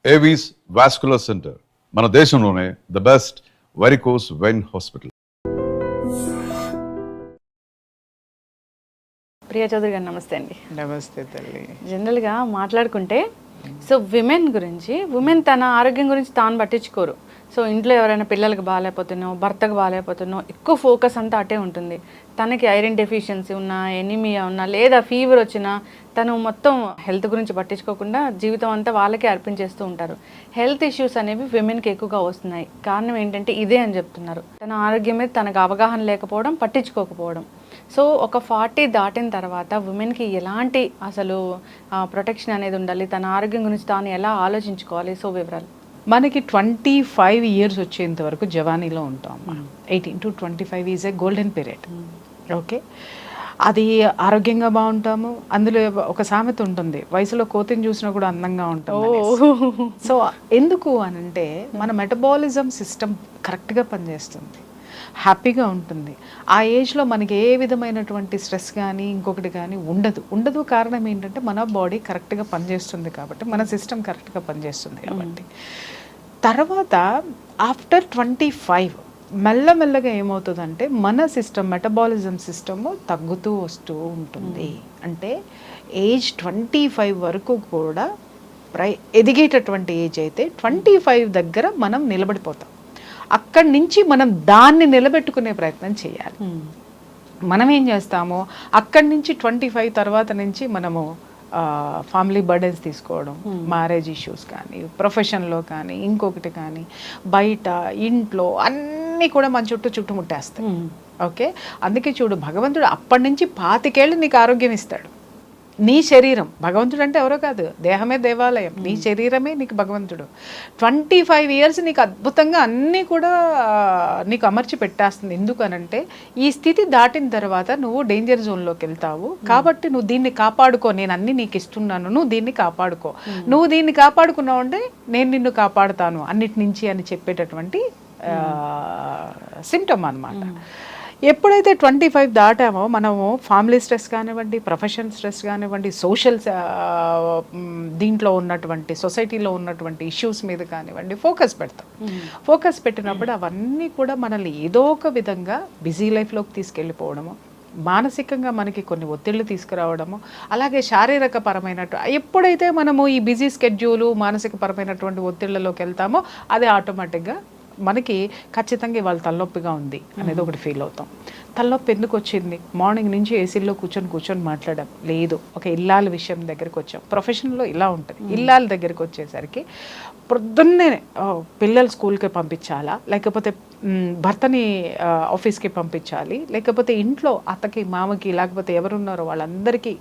Avis vascular center మన దేశంలోనే the best varicose vein hospital. Priya Chaudhary గారు నమస్తే అండి. నమస్తే తల్లి. జనరల్గా మాట్లాడుకుంటే సో విమెన్ గురించి, ఉమెన్ తన ఆరోగ్యం గురించి తాను పట్టించుకోరు. సో ఇంట్లో ఎవరైనా పిల్లలకు బాగాలేకపోతున్నావు, భర్తకు బాగాలేకపోతున్నావు, ఎక్కువ ఫోకస్ అంతా అటే ఉంటుంది. తనకి ఐరన్ డెఫిషియన్సీ ఉన్నా, ఎనీమియా ఉన్నా, లేదా ఫీవర్ వచ్చినా తను మొత్తం హెల్త్ గురించి పట్టించుకోకుండా జీవితం అంతా వాళ్ళకే అర్పించేస్తూ ఉంటారు. హెల్త్ ఇష్యూస్ అనేవి విమెన్కి ఎక్కువగా వస్తున్నాయి. కారణం ఏంటంటే ఇదే అని చెప్తున్నారు. తన ఆరోగ్యం మీద తనకు అవగాహన లేకపోవడం, పట్టించుకోకపోవడం. సో ఒక 40 దాటిన తర్వాత ఉమెన్కి ఎలాంటి అసలు ప్రొటెక్షన్ అనేది ఉండాలి, తన ఆరోగ్యం గురించి తాను ఎలా ఆలోచించుకోవాలి? సో వివరాలు. మనకి 25 ఇయర్స్ వచ్చేంత వరకు జవానీలో ఉంటాం. 18 to 25 is a golden period. Okay, అది ఆరోగ్యంగా బాగుంటాము. అందులో ఒక సామెత ఉంటుంది, వయసులో కోతిని చూసినా కూడా అందంగా ఉంటాం. సో ఎందుకు అనంటే మన మెటబాలిజం సిస్టమ్ కరెక్ట్గా పనిచేస్తుంది, హ్యాపీగా ఉంటుంది. ఆ ఏజ్లో మనకి ఏ విధమైనటువంటి స్ట్రెస్ కానీ ఇంకొకటి కానీ ఉండదు. కారణం ఏంటంటే మన బాడీ కరెక్ట్గా పనిచేస్తుంది కాబట్టి, మన సిస్టమ్ కరెక్ట్గా పనిచేస్తుంది కాబట్టి. తర్వాత ఆఫ్టర్ 25 మెల్లమెల్లగా ఏమవుతుందంటే మన సిస్టమ్, మెటబాలిజం సిస్టమ్ తగ్గుతూ వస్తూ ఉంటుంది. అంటే ఏజ్ 25 వరకు కూడా ఎదిగేటటువంటి ఏజ్ అయితే 25 దగ్గర మనం నిలబడిపోతాం. అక్కడి నుంచి మనం దాన్ని నిలబెట్టుకునే ప్రయత్నం చేయాలి. మనం ఏం చేస్తామో అక్కడి నుంచి 25 తర్వాత నుంచి మనము ఫ్యామిలీ బర్డెన్స్ తీసుకోవడం, మ్యారేజ్ ఇష్యూస్ కానీ, ప్రొఫెషన్లో కానీ, ఇంకొకటి కానీ, బయట ఇంట్లో అన్నీ కూడా మన చుట్టుముట్టేస్తాయి. ఓకే, అందుకే చూడు, భగవంతుడు అప్పటి నుంచి 25 ఏళ్ళు నీకు ఆరోగ్యం ఇస్తాడు. నీ శరీరం, భగవంతుడు అంటే ఎవరో కాదు, దేహమే దేవాలయం, నీ శరీరమే నీకు భగవంతుడు. 25 ఇయర్స్ నీకు అద్భుతంగా అన్నీ కూడా నీకు అమర్చి పెట్టేస్తుంది. ఎందుకనంటే ఈ స్థితి దాటిన తర్వాత నువ్వు డేంజర్ జోన్లోకి వెళ్తావు. కాబట్టి నువ్వు దీన్ని కాపాడుకో, నేను అన్నీ నీకు ఇస్తున్నాను, నువ్వు దీన్ని కాపాడుకో. నువ్వు దీన్ని కాపాడుకున్నావు అంటే నేను నిన్ను కాపాడుతాను అన్నిటి నుంచి అని చెప్పేటటువంటి సిమ్టమ్ అన్నమాట. ఎప్పుడైతే 25 దాటామో మనము ఫ్యామిలీ స్ట్రెస్ కానివ్వండి, ప్రొఫెషన్ స్ట్రెస్ కానివ్వండి, సోషల్ దీంట్లో ఉన్నటువంటి సొసైటీలో ఉన్నటువంటి ఇష్యూస్ మీద కానివ్వండి ఫోకస్ పెడతాం. ఫోకస్ పెట్టినప్పుడు అవన్నీ కూడా మనల్ని ఏదో ఒక విధంగా బిజీ లైఫ్లోకి తీసుకెళ్ళిపోవడము, మానసికంగా మనకి కొన్ని ఒత్తిళ్ళు తీసుకురావడము, అలాగే శారీరక పరమైనట్టు ఎప్పుడైతే మనము ఈ బిజీ స్కెడ్యూలు, మానసిక పరమైనటువంటి ఒత్తిళ్లలోకి వెళ్తామో అది ఆటోమేటిక్గా మనకి ఖచ్చితంగా ఇవాళ తలనొప్పిగా ఉంది అనేది ఒకటి ఫీల్ అవుతాం. తలనొప్పి ఎందుకు వచ్చింది? మార్నింగ్ నుంచి ఏసీలో కూర్చొని మాట్లాడాం లేదు. ఒక ఇల్లాల విషయం దగ్గరికి వచ్చాం. ప్రొఫెషన్లో ఇలా ఉంటుంది. ఇల్లాల దగ్గరికి వచ్చేసరికి పొద్దున్నే పిల్లలు స్కూల్కి పంపించాలా, లేకపోతే భర్తని ఆఫీస్కి పంపించాలి, లేకపోతే ఇంట్లో అత్తకి, మామకి, లేకపోతే ఎవరున్నారో వాళ్ళందరికీ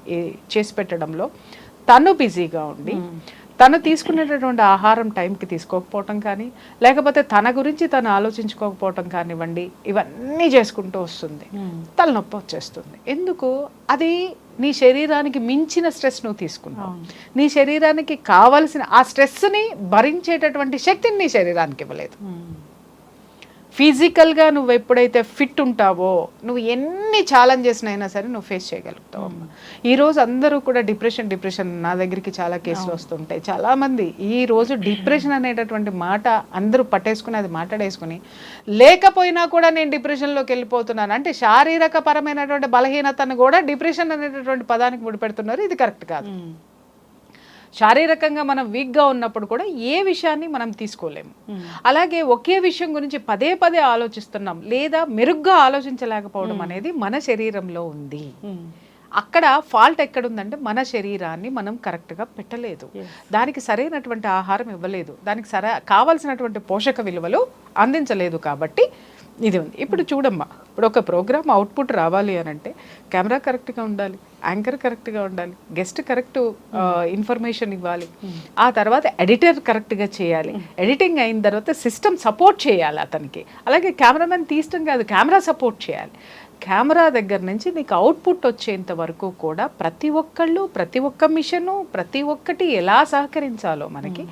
చేసి పెట్టడంలో తను బిజీగా ఉండి తను తీసుకునేటటువంటి ఆహారం టైంకి తీసుకోకపోవటం కానీ, లేకపోతే తన గురించి తను ఆలోచించుకోకపోవటం కానివ్వండి, ఇవన్నీ చేసుకుంటూ వస్తుంది. తలనొప్పి వచ్చేస్తుంది. ఎందుకు? అది నీ శరీరానికి మించిన స్ట్రెస్ నువ్వు తీసుకున్నావు. నీ శరీరానికి కావలసిన ఆ స్ట్రెస్ని భరించేటటువంటి శక్తిని నీ శరీరానికి ఇవ్వలేదు. ఫిజికల్గా నువ్వు ఎప్పుడైతే ఫిట్ ఉంటావో నువ్వు ఎన్ని ఛాలెంజెస్ అయినా సరే నువ్వు ఫేస్ చేయగలుగుతావు. ఈరోజు అందరూ కూడా డిప్రెషన్ నా దగ్గరికి చాలా కేసులు వస్తుంటాయి. చాలామంది ఈరోజు డిప్రెషన్ అనేటటువంటి మాట అందరూ పట్టేసుకుని అది మాట్లాడేసుకుని, లేకపోయినా కూడా నేను డిప్రెషన్లోకి వెళ్ళిపోతున్నాను అంటే శారీరక పరమైనటువంటి బలహీనతను కూడా డిప్రెషన్ అనేటటువంటి పదానికి ముడిపెడుతున్నారు. ఇది కరెక్ట్ కాదు. శారీరకంగా మనం వీక్గా ఉన్నప్పుడు కూడా ఏ విషయాన్ని మనం తీసుకోలేము. అలాగే ఒకే విషయం గురించి పదే ఆలోచిస్తున్నాం, లేదా మెరుగ్గా ఆలోచించలేకపోవడం అనేది మన శరీరంలో ఉంది. అక్కడ ఫాల్ట్ ఎక్కడుందంటే మన శరీరాన్ని మనం కరెక్ట్గా పెట్టలేదు, దానికి సరైనటువంటి ఆహారం ఇవ్వలేదు, దానికి కావాల్సినటువంటి పోషక విలువలు అందించలేదు. కాబట్టి ఇది ఉంది. ఇప్పుడు చూడమ్మా, ఇప్పుడు ఒక ప్రోగ్రామ్ అవుట్పుట్ రావాలి అని అంటే కెమెరా కరెక్ట్గా ఉండాలి, యాంకర్ కరెక్ట్గా ఉండాలి, గెస్ట్ కరెక్ట్ ఇన్ఫర్మేషన్ ఇవ్వాలి, ఆ తర్వాత ఎడిటర్ కరెక్ట్గా చేయాలి, ఎడిటింగ్ అయిన తర్వాత సిస్టమ్ సపోర్ట్ చేయాలి అతనికి, అలాగే కెమెరామెన్ తీయడం కాదు కెమెరా సపోర్ట్ చేయాలి. కెమెరా దగ్గర నుంచి నీకు అవుట్పుట్ వచ్చేంత వరకు కూడా ప్రతి ఒక్కళ్ళు, ప్రతి ఒక్క మిషను, ప్రతి ఒక్కటి ఎలా సహకరించాలో మనకి,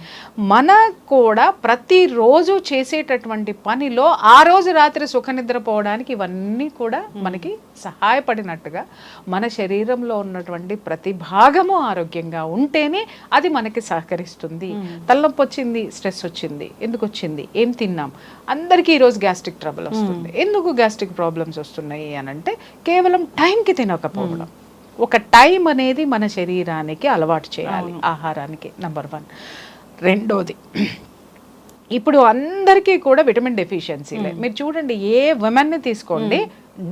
మన కూడా ప్రతిరోజు చేసేటటువంటి పనిలో ఆ రోజు రాత్రి సుఖనిద్రపోవడానికి ఇవన్నీ కూడా మనకి సహాయపడినట్టుగా మన శరీరంలో ఉన్నటువంటి ప్రతి భాగము ఆరోగ్యంగా ఉంటేనే అది మనకి సహకరిస్తుంది. తలనొప్పి వచ్చింది, స్ట్రెస్ వచ్చింది, ఎందుకు వచ్చింది, ఏం తిన్నాం, అందరికీ ఈరోజు గ్యాస్ట్రిక్ ట్రబుల్ వస్తుంది. ఎందుకు గ్యాస్ట్రిక్ ప్రాబ్లమ్స్ వస్తున్నాయి అని అంటే కేవలం టైంకి తినకపోవడం. ఒక టైం అనేది మన శరీరానికి అలవాటు చేయాలి, ఆహారానికి. నెంబర్ 1. రెండోది, ఇప్పుడు అందరికీ కూడా విటమిన్ డెఫిషియన్సీలే. మీరు చూడండి, ఏ విమెన్ని తీసుకోండి,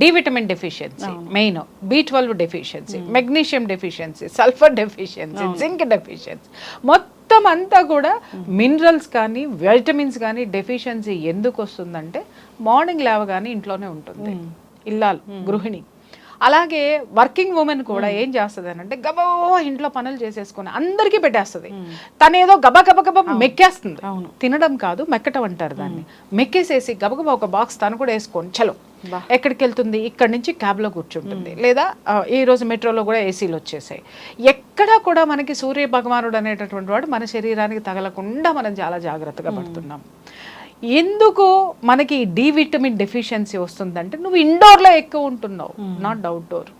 D vitamin deficiency main, B12 deficiency, magnesium deficiency, sulphur deficiency, zinc deficiency, మొత్తం అంతా కూడా మినరల్స్ కానీ వైటమిన్స్ కానీ డెఫిషియన్సీ ఎందుకు వస్తుందంటే మార్నింగ్ లేవగానే ఇంట్లోనే ఉంటుంది ఇల్లాలు, గృహిణి. అలాగే వర్కింగ్ ఉమెన్ కూడా ఏం చేస్తుంది అని అంటే గబా ఇంట్లో పనులు చేసేసుకొని అందరికీ పెట్టేస్తుంది. తనేదో గబా గబ గబ మెక్కేస్తుంది. తినడం కాదు, మెక్కటం అంటారు దాన్ని. మెక్కేసేసి గబగబా ఒక బాక్స్ తను కూడా వేసుకొని చలో ఎక్కడికి వెళ్తుంది, ఇక్కడ నుంచి క్యాబ్లో కూర్చుంటుంది, లేదా ఈ రోజు మెట్రోలో కూడా ఏసీలు వచ్చేసాయి. ఎక్కడా కూడా మనకి సూర్య భగవానుడు అనేటటువంటి వాడు మన శరీరానికి తగలకుండా మనం చాలా జాగ్రత్తగా పడుతున్నాం. ఎందుకు మనకి డి విటమిన్ డెఫిషియన్సీ వస్తుందంటే నువ్వు ఇండోర్లో ఎక్కువ ఉంటున్నావు, నాట్ అవుట్డోర్.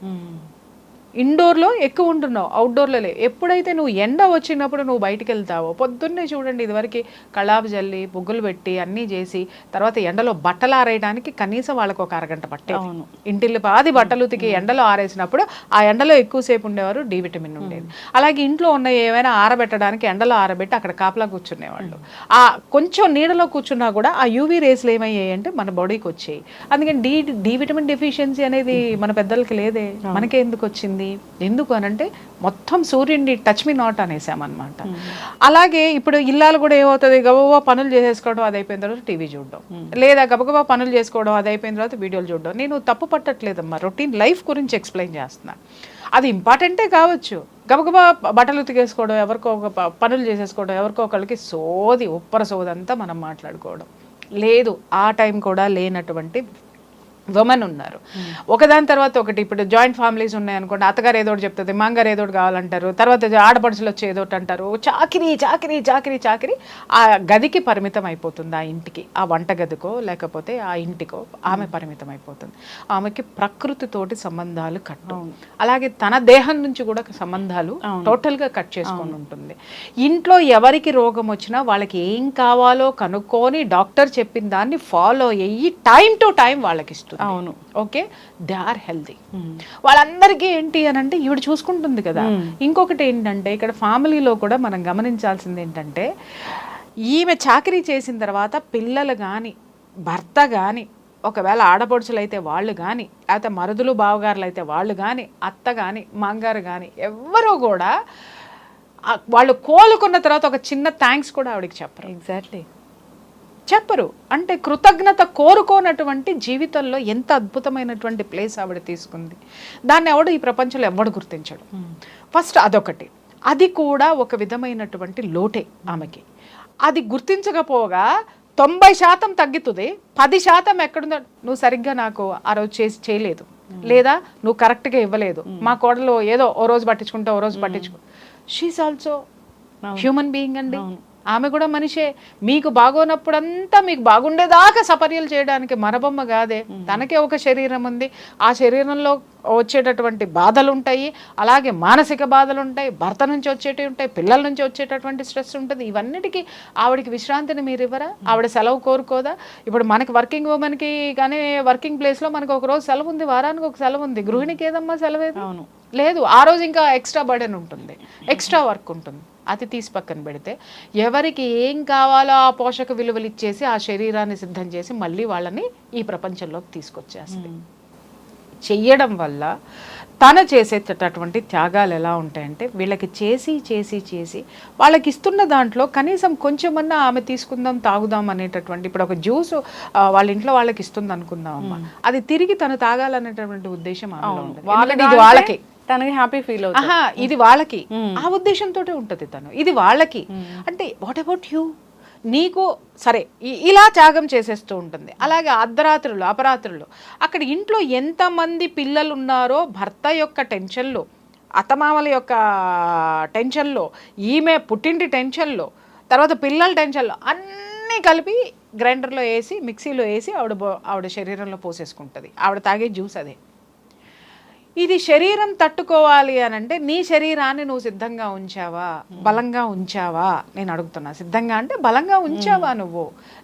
ఇండోర్లో ఎక్కువ ఉంటున్నావు, అవుట్డోర్లో లేవు. ఎప్పుడైతే నువ్వు ఎండ వచ్చినప్పుడు నువ్వు బయటికి వెళ్తావో, పొద్దున్నే చూడండి, ఇదివరకు కళాపు జల్లి బొగ్గులు పెట్టి అన్నీ చేసి తర్వాత ఎండలో బట్టలు ఆరేయడానికి కనీసం వాళ్ళకు ఒక అరగంట పట్టేది. ఇంటిల్లి పాది బట్టలు ఉతికి ఎండలో ఆరేసినప్పుడు ఆ ఎండలో ఎక్కువసేపు ఉండేవారు, డి విటమిన్ ఉండేది. అలాగే ఇంట్లో ఉన్న ఏమైనా ఆరబెట్టడానికి ఎండలో ఆరబెట్టి అక్కడ కాపలా కూర్చునేవాళ్ళు. ఆ కొంచెం నీడలో కూర్చున్నా కూడా ఆ యూవీ రేస్లు ఏమయ్యాయి అంటే మన బాడీకి వచ్చాయి. అందుకని డి విటమిన్ డెఫిషియన్సీ అనేది మన పెద్దలకి లేదే, మనకే ఎందుకు వచ్చింది? ఎందుకు అనంటే మొత్తం సూర్యుడిని టచ్ మీ నాట్ అనేసామన్నమాట. అలాగే ఇప్పుడు ఇల్లాలు కూడా ఏమవుతుంది, గబగబా పనులు చేసేసుకోవడం, అది అయిపోయిన తర్వాత టీవీ చూడడం, లేదా గబగబా పనులు చేసుకోవడం, అది అయిపోయిన తర్వాత వీడియోలు చూడడం. నేను తప్పు పట్టట్లేదమ్మా, రొటీన్ లైఫ్ గురించి ఎక్స్ప్లెయిన్ చేస్తున్నా. అది ఇంపార్టెంటే కావచ్చు, గబగబా బట్టలు ఉతికేసుకోవడం, ఎవరికో ఒక పనులు చేసేసుకోవడం, ఎవరికో ఒకళ్ళకి సోది ఉప్పర సోదంతా మనం మాట్లాడుకోవడం లేదు. ఆ టైం కూడా లేనటువంటి ఉమెన్ ఉన్నారు. ఒకదాని తర్వాత ఒకటి. ఇప్పుడు జాయింట్ ఫ్యామిలీస్ ఉన్నాయనుకోండి, అత్తగారు ఏదోటి చెప్తుంది, మాంగారు ఏదోటి కావాలంటారు, తర్వాత ఆడపడుచులు వచ్చి ఏదోటి అంటారు. చాకిరీ చాకిరీ చాకిరీ చాకిరీ ఆ గదికి పరిమితం అయిపోతుంది, ఆ ఇంటికి, ఆ వంట గదికో లేకపోతే ఆ ఇంటికో ఆమె పరిమితం అయిపోతుంది. ఆమెకి ప్రకృతితోటి సంబంధాలు కట్టు, అలాగే తన దేహం నుంచి కూడా సంబంధాలు టోటల్గా కట్ చేసుకొని ఉంటుంది. ఇంట్లో ఎవరికి రోగం వచ్చినా వాళ్ళకి ఏం కావాలో కనుక్కొని డాక్టర్ చెప్పిన దాన్ని ఫాలో అయ్యి టైం టు టైం వాళ్ళకి ఇస్తుంది. అవును, ఓకే, దే ఆర్ హెల్తీ. వాళ్ళందరికీ ఏంటి అని అంటే ఈవిడ చూసుకుంటుంది కదా. ఇంకొకటి ఏంటంటే ఇక్కడ ఫ్యామిలీలో కూడా మనం గమనించాల్సింది ఏంటంటే, ఈమె చాకరీ చేసిన తర్వాత పిల్లలు కానీ భర్త కానీ, ఒకవేళ ఆడపడుచులు అయితే వాళ్ళు కానీ, లేకపోతే మరుదులు బావగారులు అయితే వాళ్ళు కానీ, అత్త కానీ మాంగారు కానీ, ఎవ్వరూ కూడా వాళ్ళు కోలుకున్న తర్వాత ఒక చిన్న థ్యాంక్స్ కూడా ఆవిడకి చెప్పరు. ఎగ్జాక్ట్లీ చెప్పరు. అంటే కృతజ్ఞత కోరుకోనటువంటి జీవితంలో ఎంత అద్భుతమైనటువంటి ప్లేస్ ఆవిడ తీసుకుంది. దాన్ని ఎవడు ఈ ప్రపంచంలో ఎవడు గుర్తించడు. ఫస్ట్ అదొకటి. అది కూడా ఒక విధమైనటువంటి లోటే ఆమెకి. అది గుర్తించకపోగా 90% తగ్గుతుంది, 10% ఎక్కడుందో, నువ్వు సరిగ్గా నాకు ఆ రోజు చేయలేదు, లేదా నువ్వు కరెక్ట్గా ఇవ్వలేదు, మా కోడలో ఏదో ఓ రోజు పట్టించుకుంటా ఓ రోజు పట్టించుకో. షీఈస్ ఆల్సో హ్యూమన్ బీయింగ్ అండి. ఆమె కూడా మనిషే. మీకు బాగోనప్పుడంతా మీకు బాగుండేదాకా సపర్యలు చేయడానికి మరబొమ్మ కాదే. తనకే ఒక శరీరం ఉంది, ఆ శరీరంలో వచ్చేటటువంటి బాధలు ఉంటాయి, అలాగే మానసిక బాధలు ఉంటాయి, భర్త నుంచి వచ్చేటివి ఉంటాయి, పిల్లల నుంచి వచ్చేటటువంటి స్ట్రెస్ ఉంటుంది. ఇవన్నిటికీ ఆవిడకి విశ్రాంతిని మీరు ఇవ్వరా? ఆవిడ సెలవు కోరుకోదా? ఇప్పుడు మనకి వర్కింగ్ ఉమెన్కి కానీ వర్కింగ్ ప్లేస్లో మనకు ఒక రోజు సెలవు ఉంది, వారానికి ఒక సెలవు ఉంది. గృహిణికి ఏదమ్మా సెలవేది? అవును, లేదు. ఆ రోజు ఇంకా ఎక్స్ట్రా బర్డెన్ ఉంటుంది, ఎక్స్ట్రా వర్క్ ఉంటుంది. అది తీసి పక్కన పెడితే ఎవరికి ఏం కావాలో ఆ పోషక విలువలు ఇచ్చేసి ఆ శరీరాన్ని సిద్ధం చేసి మళ్ళీ వాళ్ళని ఈ ప్రపంచంలోకి తీసుకొచ్చేస్తుంది. చెయ్యడం వల్ల తను చేసేటటువంటి త్యాగాలు ఎలా ఉంటాయంటే, వీళ్ళకి చేసి చేసి చేసి వాళ్ళకి ఇస్తున్న దాంట్లో కనీసం కొంచెమన్నా ఆమె తీసుకుందాం తాగుదాం అనేటటువంటి, ఇప్పుడు ఒక జ్యూస్ వాళ్ళ ఇంట్లో వాళ్ళకి ఇస్తుంది అనుకుందాం అమ్మ, అది తిరిగి తను తాగాలనేటటువంటి ఉద్దేశం ఇది వాళ్ళకి, తనకి హ్యాపీ ఫీల్ అవుతుంది. ఇది వాళ్ళకి, ఆ ఉద్దేశంతో ఉంటది తను, ఇది వాళ్ళకి. అంటే వాట్ అబౌట్ యూ? నీకు సరే ఇలా త్యాగం చేసేస్తూ ఉంటుంది. అలాగే అర్ధరాత్రులు అపరాత్రులు అక్కడ ఇంట్లో ఎంతమంది పిల్లలు ఉన్నారో భర్త యొక్క టెన్షన్లో, అత్తమామల యొక్క టెన్షన్లో, ఈమె పుట్టింటి టెన్షన్లో, తర్వాత పిల్లల టెన్షన్లో అన్నీ కలిపి గ్రైండర్లో వేసి మిక్సీలో వేసి ఆవిడ శరీరంలో పోసేసుకుంటుంది. ఆవిడ తాగే జ్యూస్ అదే. ఇది శరీరం తట్టుకోవాలి అని అంటే నీ శరీరాన్ని నువ్వు సిద్ధంగా ఉంచావా, బలంగా ఉంచావా? నేను అడుగుతున్నా. సిద్ధంగా అంటే బలంగా ఉంచావా? నువ్వు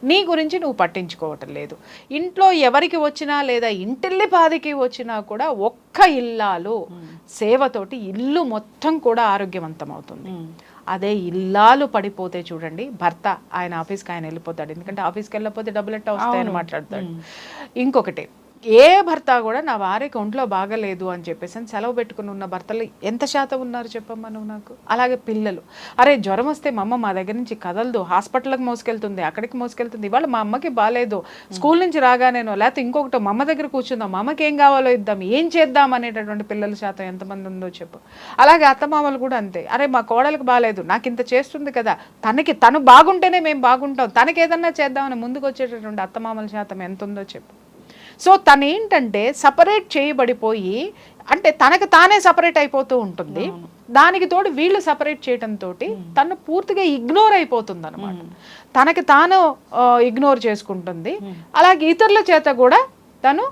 నీ గురించి నువ్వు పట్టించుకోవటం లేదు. ఇంట్లో ఎవరికి వచ్చినా లేదా ఇంటిల్లి పాదికి వచ్చినా కూడా ఒక్క ఇల్లాలు సేవతోటి ఇల్లు మొత్తం కూడా ఆరోగ్యవంతం అవుతుంది. అదే ఇల్లాలు పడిపోతే చూడండి, భర్త ఆయన ఆఫీస్కి ఆయన వెళ్ళిపోతాడు, ఎందుకంటే ఆఫీస్కి వెళ్ళకపోతే డబ్బులు ఎట్టా వస్తాయని మాట్లాడతాడు. ఇంకొకటి, ఏ భర్త కూడా నా వారికి ఒంట్లో బాగలేదు అని చెప్పేసి అని సెలవు పెట్టుకుని ఉన్న భర్తలు ఎంత శాతం ఉన్నారు చెప్పమ్మా నువ్వు నాకు? అలాగే పిల్లలు, అరే జ్వరం వస్తే మా అమ్మ మా దగ్గర నుంచి కదలదు, హాస్పిటల్కి మోసుకెళ్తుంది, అక్కడికి మోసుకెళ్తుంది, ఇవాళ మా అమ్మకి బాగాలేదు, స్కూల్ నుంచి రాగానేనో లేకపోతే ఇంకొకటి మా అమ్మ దగ్గర కూర్చుందాం, మా అమ్మకి ఏం కావాలో ఇద్దాం, ఏం చేద్దాం అనేటటువంటి పిల్లల శాతం ఎంతమంది ఉందో చెప్పు. అలాగే అత్తమామలు కూడా అంతే, అరే మా కోడలకు బాగాలేదు, నాకు ఇంత చేస్తుంది కదా, తను బాగుంటేనే మేము బాగుంటాం, తనకి ఏదన్నా చేద్దామని ముందుకు వచ్చేటటువంటి అత్తమామల శాతం ఎంత ఉందో చెప్పు. సో తను ఏంటంటే సపరేట్ చేయబడిపోయి, అంటే తనకు తానే సపరేట్ అయిపోతూ ఉంటుంది. దానికి తోడు వీళ్ళు సపరేట్ చేయడంతో తను పూర్తిగా ఇగ్నోర్ అయిపోతుంది అనమాట. తనకి తాను ఇగ్నోర్ చేసుకుంటుంది, అలాగే ఇతరుల చేత కూడా తను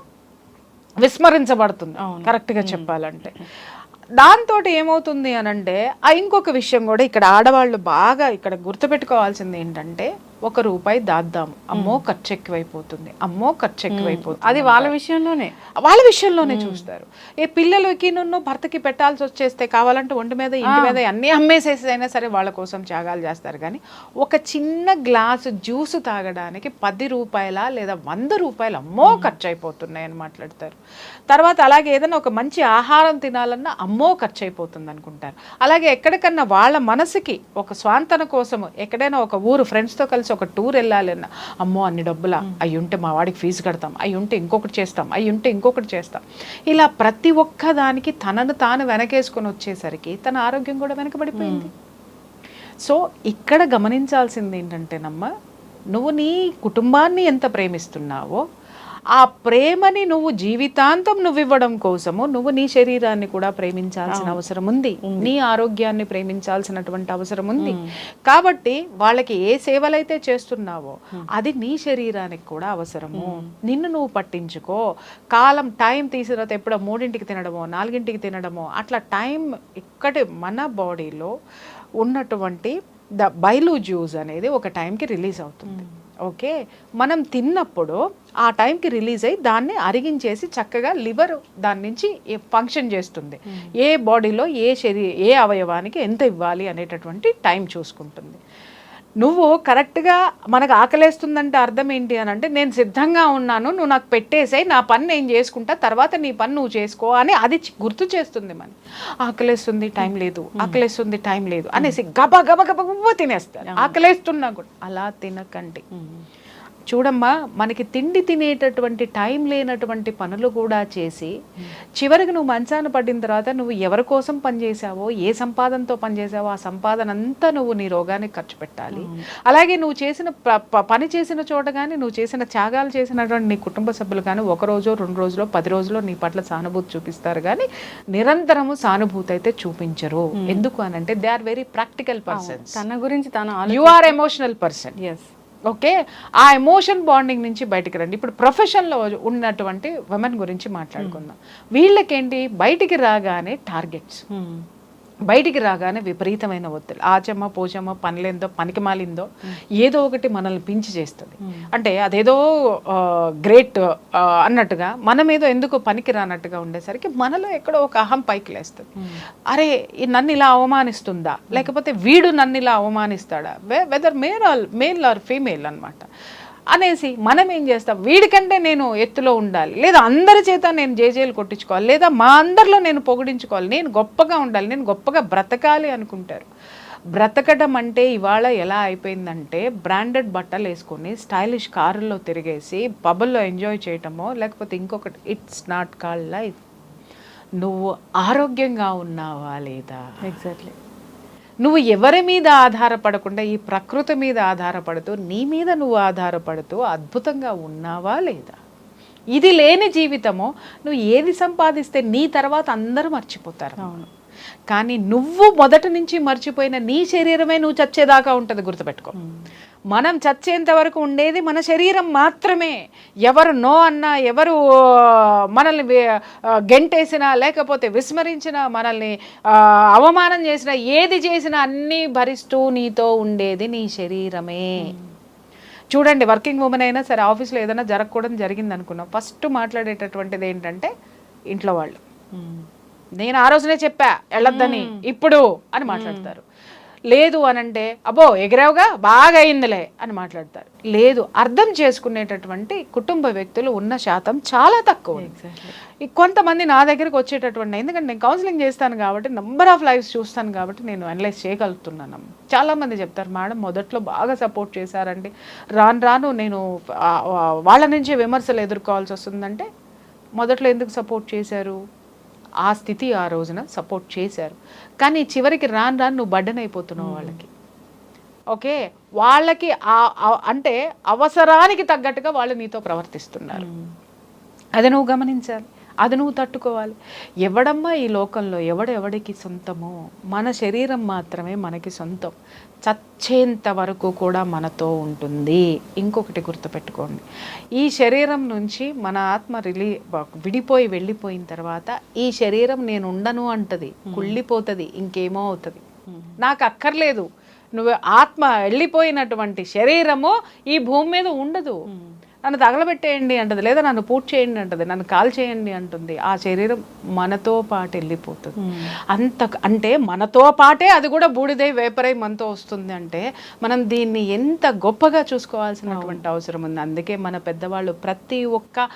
విస్మరించబడుతుంది కరెక్ట్గా చెప్పాలంటే. దాంతో ఏమవుతుంది అని అంటే, ఇంకొక విషయం కూడా ఇక్కడ ఆడవాళ్ళు బాగా ఇక్కడ గుర్తుపెట్టుకోవాల్సింది ఏంటంటే, ₹1 దాద్దాము, అమ్మో ఖర్చు ఎక్కువైపోతుంది, అమ్మో ఖర్చు ఎక్కువైపోతుంది. అది వాళ్ళ విషయంలోనే చూస్తారు. ఏ పిల్లలకి భర్తకి పెట్టాల్సి వచ్చేస్తే కావాలంటే ఒంటి మీద ఇంటి మీద అన్నీ అమ్మేసేసి అయినా సరే వాళ్ళ కోసం త్యాగాలు చేస్తారు. కానీ ఒక చిన్న గ్లాసు జ్యూస్ తాగడానికి ₹10 లేదా ₹100 అమ్మో ఖర్చు అయిపోతున్నాయి అని మాట్లాడతారు. తర్వాత అలాగే ఏదైనా ఒక మంచి ఆహారం తినాలన్నా అమ్మో ఖర్చు అయిపోతుంది అనుకుంటారు. అలాగే ఎక్కడికన్నా వాళ్ళ మనసుకి ఒక స్వాంతన కోసము ఎక్కడైనా ఒక ఊరు ఫ్రెండ్స్తో కలిసి ఒక టూర్ వెళ్ళాలన్నా అమ్మో అన్ని డబ్బులా, అవి ఉంటే మా వాడికి ఫీజు కడతాం, అవి ఉంటే ఇంకొకటి చేస్తాం, అవి ఉంటే ఇంకొకటి చేస్తాం. ఇలా ప్రతి ఒక్క దానికి తనను తాను వెనకేసుకొని వచ్చేసరికి తన ఆరోగ్యం కూడా వెనకబడిపోయింది. సో ఇక్కడ గమనించాల్సింది ఏంటంటేనమ్మా, నువ్వు నీ కుటుంబాన్ని ఎంత ప్రేమిస్తున్నావో ఆ ప్రేమని నువ్వు జీవితాంతం నువ్వు ఇవ్వడం కోసము నువ్వు నీ శరీరాన్ని కూడా ప్రేమించాల్సిన అవసరం ఉంది, నీ ఆరోగ్యాన్ని ప్రేమించాల్సినటువంటి అవసరం ఉంది. కాబట్టి వాళ్ళకి ఏ సేవలైతే చేస్తున్నావో అది నీ శరీరానికి కూడా అవసరము. నిన్ను నువ్వు పట్టించుకో. టైం తీసిన తర్వాత ఎప్పుడో 3ంటికి తినడమో 4ంటికి తినడమో అట్లా టైం ఇక్కడి మన బాడీలో ఉన్నటువంటి బైలు జ్యూస్ అనేది ఒక టైంకి రిలీజ్ అవుతుంది. ఓకే, మనం తిన్నప్పుడు ఆ టైంకి రిలీజ్ అయ్యి దాన్ని అరిగించేసి చక్కగా లివర్ దాని నుంచి ఫంక్షన్ చేస్తుంది. ఏ బాడీలో ఏ అవయవానికి ఎంత ఇవ్వాలి అనేటటువంటి టైం చూసుకుంటుంది. నువ్వు కరెక్ట్గా మనకు ఆకలేస్తుందంటే అర్థం ఏంటి అని అంటే, నేను సిద్ధంగా ఉన్నాను, నువ్వు నాకు పెట్టేసాయి, నా పని నేను చేసుకుంటా, తర్వాత నీ పని నువ్వు చేసుకో అని అది గుర్తు చేస్తుంది. మన ఆకలేస్తుంది టైం లేదు, ఆకలేస్తుంది టైం లేదు అనేసి గబ గబ గబ గబ తినేస్తారు. ఆకలేస్తున్నా కూడా అలా తినకండి. చూడమ్మా, మనకి తిండి తినేటటువంటి టైం లేనటువంటి పనులు కూడా చేసి చివరికి నువ్వు మంచాన పడిన తర్వాత నువ్వు ఎవరి కోసం పనిచేసావో, ఏ సంపాదనతో పనిచేసావో ఆ సంపాదన అంతా నువ్వు నీ రోగానికి ఖర్చు పెట్టాలి. అలాగే నువ్వు చేసిన పని చేసిన చోట కానీ, నువ్వు చేసిన త్యాగాలు చేసినటువంటి నీ కుటుంబ సభ్యులు కానీ 1 రోజు 2 రోజులో 10 రోజుల్లో నీ పట్ల సానుభూతి చూపిస్తారు, కానీ నిరంతరము సానుభూతి అయితే చూపించరు. ఎందుకు అని అంటే they are very practical persons. తన గురించి you are emotional person. Okay, ఆ ఎమోషన్ బాండింగ్ నుంచి బయటికి రండి. ఇప్పుడు ప్రొఫెషన్లో ఉన్నటువంటి విమెన్ గురించి మాట్లాడుకుందాం. వీళ్ళకేంటి, బయటికి రాగానే టార్గెట్స్, బయటికి రాగానే విపరీతమైన ఒత్తిడి, ఆచమ్మ పోచమ్మ పనిలేందో పనికి మాలిందో ఏదో ఒకటి మనల్ని పించి చేస్తుంది. అంటే అదేదో గ్రేట్ అన్నట్టుగా మనం ఏదో ఎందుకు పనికి రానట్టుగా ఉండేసరికి మనలో ఎక్కడో ఒక అహం పైకి లేస్తుంది. అరే నన్ను ఇలా అవమానిస్తుందా, లేకపోతే వీడు నన్ను ఇలా అవమానిస్తాడా, వెదర్ మేల్ ఆర్ ఫీమేల్ అన్నమాట అనేసి మనం ఏం చేస్తాం, వీడికంటే నేను ఎత్తులో ఉండాలి, లేదా అందరి చేత నేను జేజేలు కొట్టించుకోవాలి, లేదా మా అందరిలో నేను పొగిడించుకోవాలి, నేను గొప్పగా ఉండాలి, నేను గొప్పగా బ్రతకాలి అనుకుంటారు. బ్రతకడం అంటే ఇవాళ ఎలా అయిపోయిందంటే, బ్రాండెడ్ బట్టలు వేసుకొని స్టైలిష్ కారుల్లో తిరిగేసి పబ్బుల్లో ఎంజాయ్ చేయటమో లేకపోతే ఇంకొకటి. It's not called life. నువ్వు ఆరోగ్యంగా ఉన్నావా లేదా, ఎగ్జాక్ట్లీ నువ్వు ఎవరి మీద ఆధారపడకుండా ఈ ప్రకృతి మీద ఆధారపడుతూ నీ మీద నువ్వు ఆధారపడుతూ అద్భుతంగా ఉన్నావా లేదా? ఇది లేని జీవితము నువ్వు ఏది సంపాదిస్తే నీ తర్వాత అందరూ మర్చిపోతారు. అవును. కానీ నువ్వు మొదటి నుంచి మర్చిపోయిన నీ శరీరమే నువ్వు చచ్చేదాకా ఉంటుంది, గుర్తుపెట్టుకో. మనం చచ్చేంత వరకు ఉండేది మన శరీరం మాత్రమే. ఎవరు నో అన్నా, ఎవరు మనల్ని గెంటేసినా, లేకపోతే విస్మరించినా, మనల్ని అవమానం చేసినా, ఏది చేసినా అన్నీ భరిస్తూ నీతో ఉండేది నీ శరీరమే. చూడండి, వర్కింగ్ ఉమెన్ అయినా సరే ఆఫీస్లో ఏదైనా జరగకూడదు జరిగింది అనుకున్నాం, ఫస్ట్ మాట్లాడేటటువంటిది ఏంటంటే ఇంట్లో వాళ్ళు. నేను ఆ రోజునే చెప్పా వెళ్ళొద్దని, ఇప్పుడు అని మాట్లాడతారు. లేదు అనంటే అబ్బో ఎగిరావుగా బాగా అయిందిలే అని మాట్లాడతారు. లేదు, అర్థం చేసుకునేటటువంటి కుటుంబ వ్యక్తులు ఉన్న శాతం చాలా తక్కువ. కొంతమంది నా దగ్గరికి వచ్చేటటువంటి, ఎందుకంటే నేను కౌన్సిలింగ్ చేస్తాను కాబట్టి, నెంబర్ ఆఫ్ లైఫ్స్ చూస్తాను కాబట్టి నేను అనలైజ్ చేయగలుగుతున్నాను. చాలామంది చెప్తారు, మేడం మొదట్లో బాగా సపోర్ట్ చేశారండి, రాను రాను నేను వాళ్ళ నుంచే విమర్శలు ఎదుర్కోవాల్సి వస్తుందంటే, మొదట్లో ఎందుకు సపోర్ట్ చేశారు? ఆ స్థితి ఆ రోజున సపోర్ట్ చేశారు, కానీ చివరికి రాను రాను నువ్వు బర్డెన్ అయిపోతున్నావు వాళ్ళకి. ఓకే, వాళ్ళకి అంటే అవసరానికి తగ్గట్టుగా వాళ్ళు నీతో ప్రవర్తిస్తున్నారు. అది నువ్వు గమనించాలి, అది నువ్వు తట్టుకోవాలి. ఎవడమ్మా ఈ లోకంలో ఎవడెవడికి సొంతమో? మన శరీరం మాత్రమే మనకి సొంతం. చచ్చేంత వరకు కూడా మనతో ఉంటుంది. ఇంకొకటి గుర్తుపెట్టుకోండి, ఈ శరీరం నుంచి మన ఆత్మ విడిపోయి వెళ్ళిపోయిన తర్వాత ఈ శరీరం నేను ఉండను అంటది, కుళ్ళిపోతుంది, ఇంకేమో అవుతుంది. నాకు అక్కర్లేదు, నువ్వు ఆత్మ వెళ్ళిపోయినటువంటి శరీరము ఈ భూమి మీద ఉండదు. నన్ను తగలబెట్టేయండి అంటది, లేదా నన్ను పూర్తి చేయండి అంటది, నన్ను కాల్ చేయండి అంటుంది. ఆ శరీరం మనతో పాటు వెళ్ళిపోతుంది. అంటే మనతో పాటే అది కూడా బూడిదై వేపరై మనతో వస్తుంది. అంటే మనం దీన్ని ఎంత గొప్పగా చూసుకోవాల్సినటువంటి అవసరం ఉంది. అందుకే మన పెద్దవాళ్ళు ప్రతి ఒక్క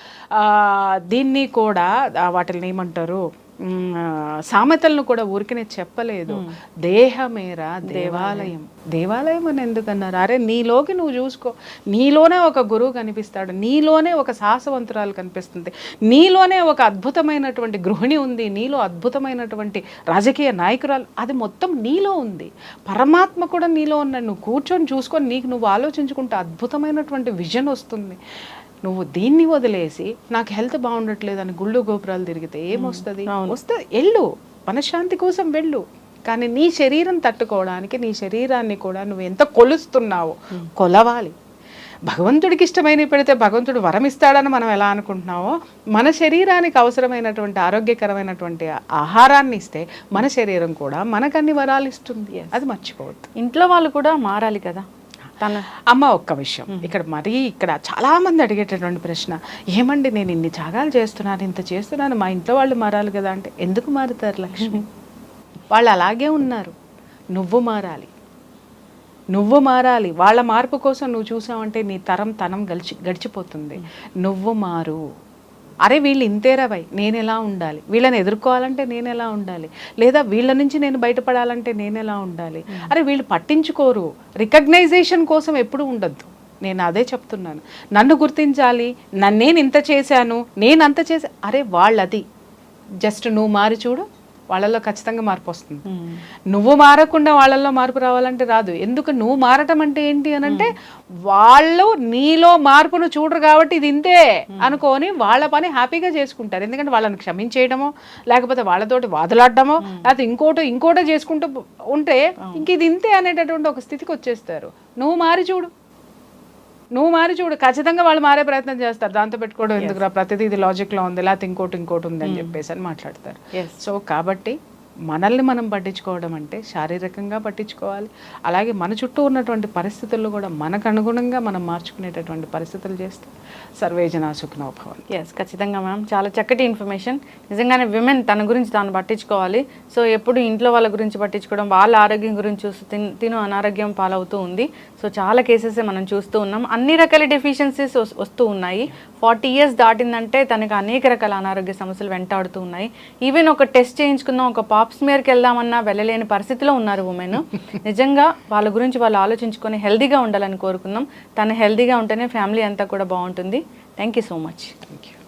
దీన్ని కూడా వాటిని ఏమంటారు, సామెతలను కూడా ఊరికనే చెప్పలేదు. దేహమేరా దేవాలయం. దేవాలయం అని ఎందుకన్నారు? అరే నీలోకి నువ్వు చూసుకో, నీలోనే ఒక గురువు కనిపిస్తాడు, నీలోనే ఒక సాహసవంతురాలు కనిపిస్తుంది, నీలోనే ఒక అద్భుతమైనటువంటి గృహిణి ఉంది, నీలో అద్భుతమైనటువంటి రాజకీయ నాయకురాలు, అది మొత్తం నీలో ఉంది. పరమాత్మ కూడా నీలో ఉన్నాడు. నువ్వు కూర్చొని చూసుకొని నీకు నువ్వు ఆలోచించుకుంటే అద్భుతమైనటువంటి విజన్ వస్తుంది. నువ్వు దీన్ని వదిలేసి నాకు హెల్త్ బాగుండట్లేదు అని గుళ్ళు గోపురాలు తిరిగితే ఏమొస్తుంది? వస్తుంది, వెళ్ళు, మనశ్శాంతి కోసం వెళ్ళు. కానీ నీ శరీరం తట్టుకోవడానికి నీ శరీరాన్ని కూడా నువ్వు ఎంత కొలుస్తున్నావో కొలవాలి. భగవంతుడికి ఇష్టమైనవి పెడితే భగవంతుడు వరం ఇస్తాడని మనం ఎలా అనుకుంటున్నావో, మన శరీరానికి అవసరమైనటువంటి ఆరోగ్యకరమైనటువంటి ఆహారాన్ని ఇస్తే మన శరీరం కూడా మనకు అన్ని వరాలు ఇస్తుంది. అది మర్చిపోవద్దు. ఇంట్లో వాళ్ళు కూడా మారాలి కదా. అమ్మ, ఒక్క విషయం ఇక్కడ చాలా మంది అడిగేటటువంటి ప్రశ్న, ఏమండి నేను ఇన్ని త్యాగాలు చేస్తున్నాను, ఇంత చేస్తున్నాను, మా ఇంట్లో వాళ్ళు మారాలి కదా అంటే, ఎందుకు మారుతారు లక్ష్మి? వాళ్ళు అలాగే ఉన్నారు. నువ్వు మారాలి, నువ్వు మారాలి. వాళ్ళ మార్పు కోసం నువ్వు చూసావంటే నీ తనం గడిచిపోతుంది. నువ్వు మారు. అరే వీళ్ళు ఇంతేరా భయ్, నేను ఎలా ఉండాలి, వీళ్ళని ఎదుర్కోవాలంటే నేను ఎలా ఉండాలి, లేదా వీళ్ళ నుంచి నేను బయటపడాలంటే నేను ఎలా ఉండాలి. అరే వీళ్ళు పట్టించుకోరు, రికగ్నైజేషన్ కోసం ఎప్పుడు ఉండద్దు. నేను అదే చెప్తున్నాను, నన్ను గుర్తించాలి, నేను ఇంత చేశాను, నేను అంత చేసా. అరే వాళ్ళది జస్ట్ నువ్వు మారి చూడు, వాళ్ళల్లో ఖచ్చితంగా మార్పు వస్తుంది. నువ్వు మారకుండా వాళ్ళల్లో మార్పు రావాలంటే రాదు. ఎందుకు? నువ్వు మారటం అంటే ఏంటి అని అంటే, వాళ్ళు నీలో మార్పును చూడరు కాబట్టి ఇది ఇంతే అనుకొని వాళ్ళ పని హ్యాపీగా చేసుకుంటారు. ఎందుకంటే వాళ్ళని క్షమించేయడమో, లేకపోతే వాళ్ళతోటి వాదులాడడమో, లేకపోతే ఇంకోటో చేసుకుంటూ ఉంటే ఇంక ఇది ఇంతే అనేటటువంటి ఒక స్థితికి వచ్చేస్తారు. నువ్వు మారి చూడు, ఖచ్చితంగా వాళ్ళు మారే ప్రయత్నం చేస్తారు. దాంతో పెట్టుకోవడం ఎందుకురా, ప్రతిదీ ఇది లాజిక్లో ఉంది, లేకపోతే ఇంకోటి ఉంది అని చెప్పేసి అని మాట్లాడతారు. సో కాబట్టి మనల్ని మనం పట్టించుకోవడం అంటే శారీరకంగా పట్టించుకోవాలి, అలాగే మన చుట్టూ ఉన్నటువంటి పరిస్థితుల్లో కూడా మనకు అనుగుణంగా మనం మార్చుకునేటటువంటి పరిస్థితులు చేస్తే సర్వే జనా సుఖినో భవంతు. ఎస్, ఖచ్చితంగా మ్యామ్, చాలా చక్కటి ఇన్ఫర్మేషన్. నిజంగానే విమెన్ తన గురించి తాను పట్టించుకోవాలి. సో ఎప్పుడు ఇంట్లో వాళ్ళ గురించి పట్టించుకోవడం, వాళ్ళ ఆరోగ్యం గురించి చూస్తూ తిను అనారోగ్యం పాలవుతూ ఉంది. సో చాలా కేసెస్ మనం చూస్తూ ఉన్నాం. అన్ని రకాల డెఫిషియన్సీస్ వస్తూ ఉన్నాయి. 40 years దాటిందంటే తనకు అనేక రకాల అనారోగ్య సమస్యలు వెంటాడుతూ ఉన్నాయి. ఈవెన్ ఒక టెస్ట్ చేయించుకుందాం, ఒక పాప్ స్మియర్కి వెళ్దామన్నా వెళ్ళలేని పరిస్థితిలో ఉన్నారు ఉమెన్. నిజంగా వాళ్ళ గురించి వాళ్ళు ఆలోచించుకొని హెల్దీగా ఉండాలని కోరుకుందాం. తను హెల్దీగా ఉంటేనే ఫ్యామిలీ అంతా కూడా బాగుంటుంది. Thank you so much. Thank you.